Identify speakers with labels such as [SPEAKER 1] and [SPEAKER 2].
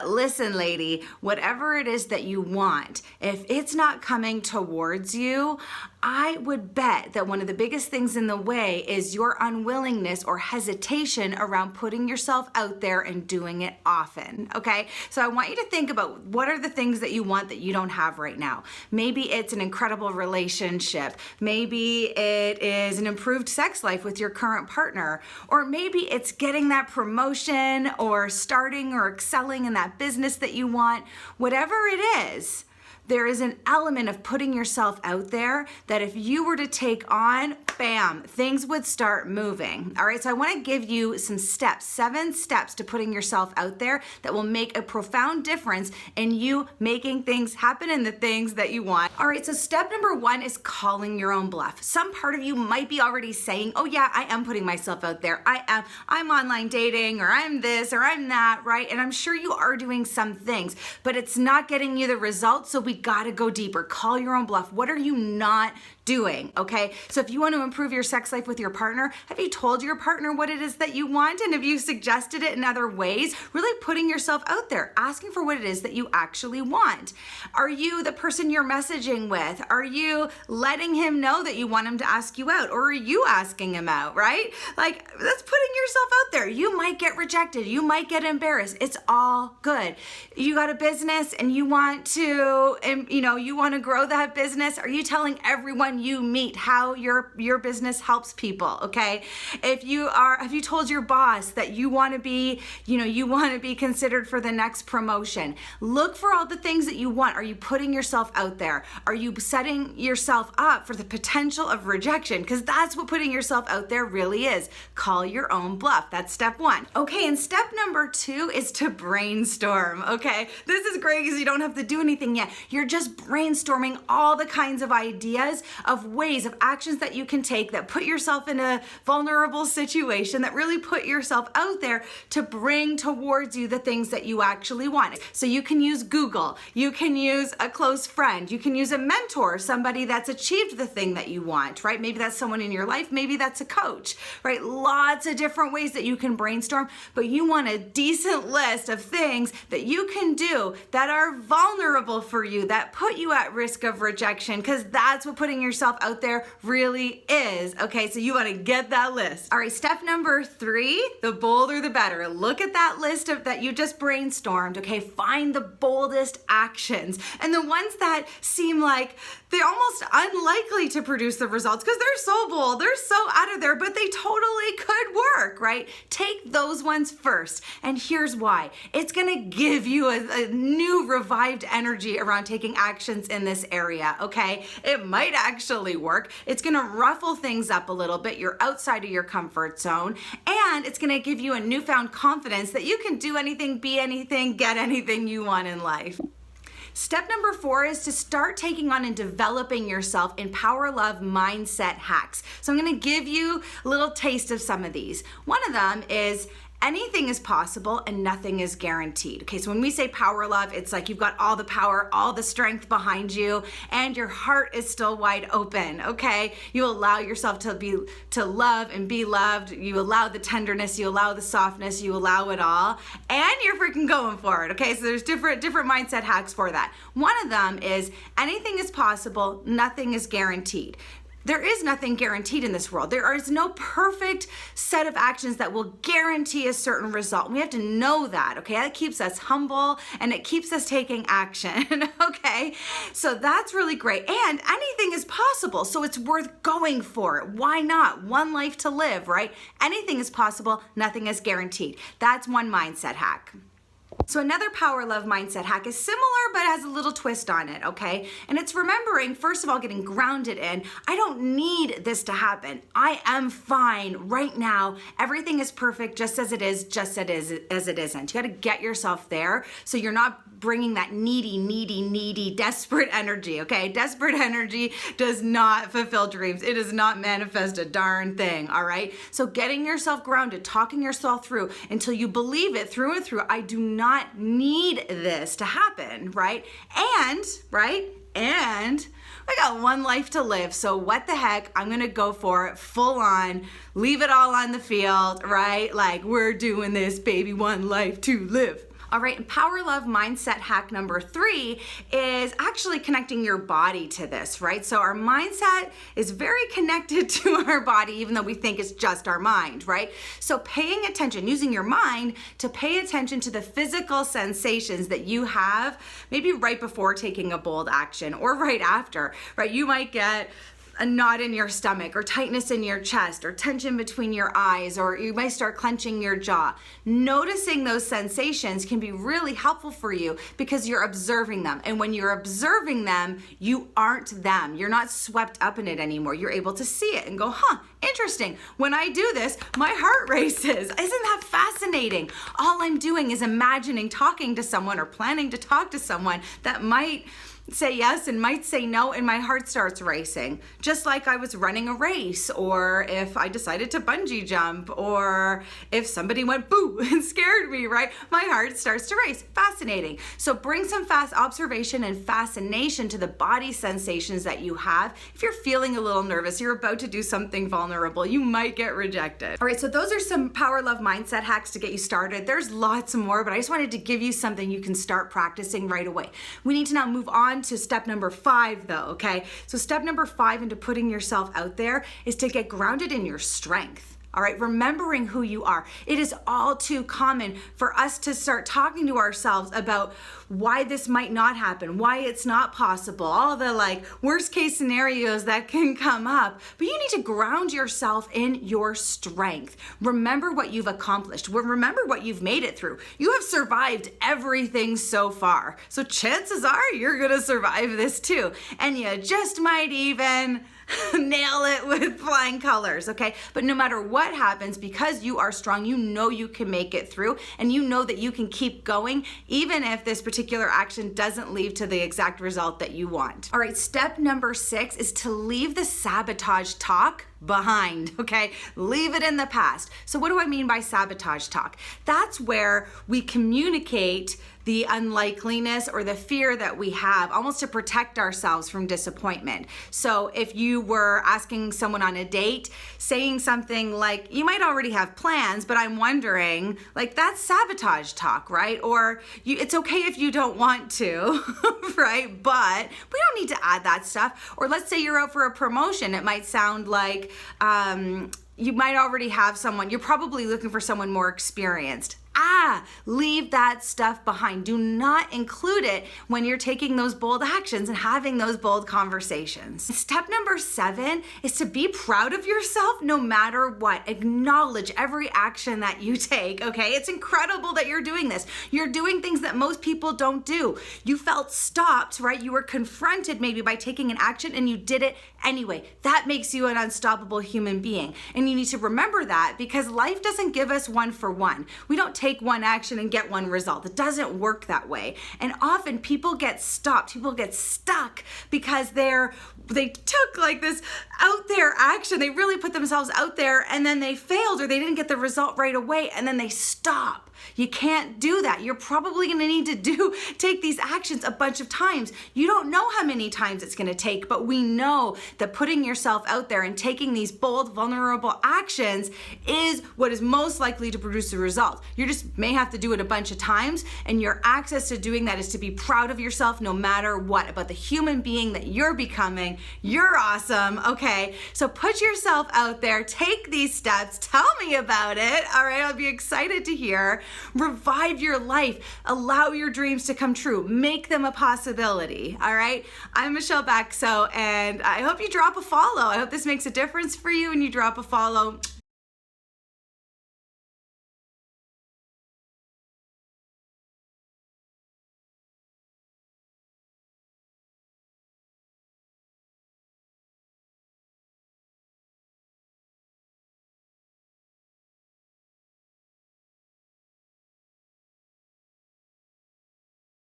[SPEAKER 1] Listen, lady, whatever it is that you want, if it's not coming towards you, I would bet that one of the biggest things in the way is your unwillingness or hesitation around putting yourself out there and doing it often, okay? So I want you to think about what are the things that you want that you don't have right now. Maybe it's an incredible relationship. Maybe it is an improved sex life with your current partner. Or maybe it's getting that promotion or starting or excelling in that business that you want. Whatever it is, there is an element of putting yourself out there that if you were to take on, bam, things would start moving. All right, so I want to give you some steps, 7 steps to putting yourself out there that will make a profound difference in you making things happen and the things that you want. All right, so step number 1 is calling your own bluff. Some part of you might be already saying, oh yeah, I am putting myself out there. I'm online dating, or I'm this, or I'm that, right? And I'm sure you are doing some things, but it's not getting you the results, so we gotta go deeper. Call your own bluff. What are you not doing, okay? So if you want to improve your sex life with your partner, have you told your partner what it is that you want? And have you suggested it in other ways? Really putting yourself out there, asking for what it is that you actually want. Are you the person you're messaging with? Are you letting him know that you want him to ask you out? Or are you asking him out, right? Like, that's putting yourself out there. You might get rejected. You might get embarrassed. It's all good. You got a business and you want to, you want to grow that business. Are you telling everyone you meet how your business helps people, okay? Have you told your boss that you want to be, considered for the next promotion? Look for all the things that you want. Are you putting yourself out there? Are you setting yourself up for the potential of rejection? Because that's what putting yourself out there really is. Call your own bluff. That's step 1. Okay, and step number 2 is to brainstorm, okay? This is great because you don't have to do anything yet. You're just brainstorming all the kinds of ideas of ways, of actions that you can take that put yourself in a vulnerable situation, that really put yourself out there to bring towards you the things that you actually want. So you can use Google, you can use a close friend, you can use a mentor, somebody that's achieved the thing that you want, right? Maybe that's someone in your life, maybe that's a coach, right? Lots of different ways that you can brainstorm, but you want a decent list of things that you can do that are vulnerable for you, that put you at risk of rejection, because that's what putting yourself out there really is. Okay, so you want to get that list. All right, step number 3, the bolder the better. Look at that list that you just brainstormed, okay? Find the boldest actions and the ones that seem like they're almost unlikely to produce the results because they're so bold, they're so out of there, but they totally could work, right? Take those ones first, and here's why. It's gonna give you a new revived energy around taking actions in this area, okay? It might actually work. It's gonna ruffle things up a little bit. You're outside of your comfort zone, and it's gonna give you a newfound confidence that you can do anything, be anything, get anything you want in life. Step number 4 is to start taking on and developing yourself in power love mindset hacks. So I'm gonna give you a little taste of some of these. One of them is anything is possible and nothing is guaranteed. Okay, so when we say power love, it's like you've got all the power, all the strength behind you, and your heart is still wide open, okay? You allow yourself to love and be loved. You allow the tenderness, you allow the softness, you allow it all, and you're freaking going for it, okay? So there's different mindset hacks for that. One of them is anything is possible, nothing is guaranteed. There is nothing guaranteed in this world. There is no perfect set of actions that will guarantee a certain result. We have to know that, okay? That keeps us humble and it keeps us taking action, okay? So that's really great. And anything is possible, so it's worth going for it. Why not? One life to live, right? Anything is possible, nothing is guaranteed. That's one mindset hack. So another power love mindset hack is similar but has a little twist on it, okay? And it's remembering, first of all, getting grounded in, I don't need this to happen. I am fine right now. Everything is perfect just as it is, just as it isn't. You gotta get yourself there so you're not bringing that needy, desperate energy, okay? Desperate energy does not fulfill dreams. It does not manifest a darn thing, all right? So getting yourself grounded, talking yourself through until you believe it through and through. I do not need this to happen, right? And I got one life to live, so what the heck, I'm gonna go for it full on, leave it all on the field, right? Like, we're doing this, baby, one life to live. All right, and Power Love mindset hack number 3 is actually connecting your body to this, right? So our mindset is very connected to our body, even though we think it's just our mind, right? So paying attention, using your mind to pay attention to the physical sensations that you have, maybe right before taking a bold action or right after, right? You might get a knot in your stomach or tightness in your chest or tension between your eyes, or you might start clenching your jaw. Noticing those sensations can be really helpful for you because you're observing them. And when you're observing them, you aren't them. You're not swept up in it anymore. You're able to see it and go, interesting. When I do this, my heart races. Isn't that fascinating? All I'm doing is imagining talking to someone or planning to talk to someone that might say yes and might say no, and my heart starts racing. Just like I was running a race, or if I decided to bungee jump, or if somebody went boo and scared me, right? My heart starts to race. Fascinating. So bring some fast observation and fascination to the body sensations that you have. If you're feeling a little nervous, you're about to do something vulnerable, you might get rejected. All right, so those are some Power Love mindset hacks to get you started. There's lots more, but I just wanted to give you something you can start practicing right away. We need to now move on to step number 5 though, okay? So step number 5 into putting yourself out there is to get grounded in your strength. All right, remembering who you are. It is all too common for us to start talking to ourselves about why this might not happen, why it's not possible, all the worst case scenarios that can come up. But you need to ground yourself in your strength. Remember what you've accomplished. Remember what you've made it through. You have survived everything so far. So chances are you're gonna survive this too. And you just might even nail it with flying colors, okay? But no matter what happens, because you are strong, you know you can make it through, and you know that you can keep going even if this particular action doesn't lead to the exact result that you want. All right, step number 6 is to leave the sabotage talk behind, okay? Leave it in the past. So what do I mean by sabotage talk? That's where we communicate the unlikeliness or the fear that we have, almost to protect ourselves from disappointment. So if you were asking someone on a date, saying something like, you might already have plans, but I'm wondering, that's sabotage talk, right? Or it's okay if you don't want to, right? But we don't need to add that stuff. Or let's say you're out for a promotion. It might sound like you might already have someone, you're probably looking for someone more experienced. Leave that stuff behind. Do not include it when you're taking those bold actions and having those bold conversations. Step number 7 is to be proud of yourself no matter what. Acknowledge every action that you take, okay? It's incredible that you're doing this. You're doing things that most people don't do. You felt stopped, right? You were confronted maybe by taking an action and you did it anyway. That makes you an unstoppable human being. And you need to remember that because life doesn't give us one for one. We don't take one action and get one result. It doesn't work that way. And often people get stopped, people get stuck because they took this out there action. They really put themselves out there and then they failed or they didn't get the result right away and then they stop. You can't do that. You're probably going to need to take these actions a bunch of times. You don't know how many times it's going to take, but we know that putting yourself out there and taking these bold, vulnerable actions is what is most likely to produce a result. You just may have to do it a bunch of times, and your access to doing that is to be proud of yourself no matter what, about the human being that you're becoming. You're awesome, okay? So put yourself out there, take these steps, tell me about it, all right? I'll be excited to hear. Revive your life. Allow your dreams to come true. Make them a possibility, all right? I'm Michelle Baxo, and I hope you drop a follow. I hope this makes a difference for you and you drop a follow.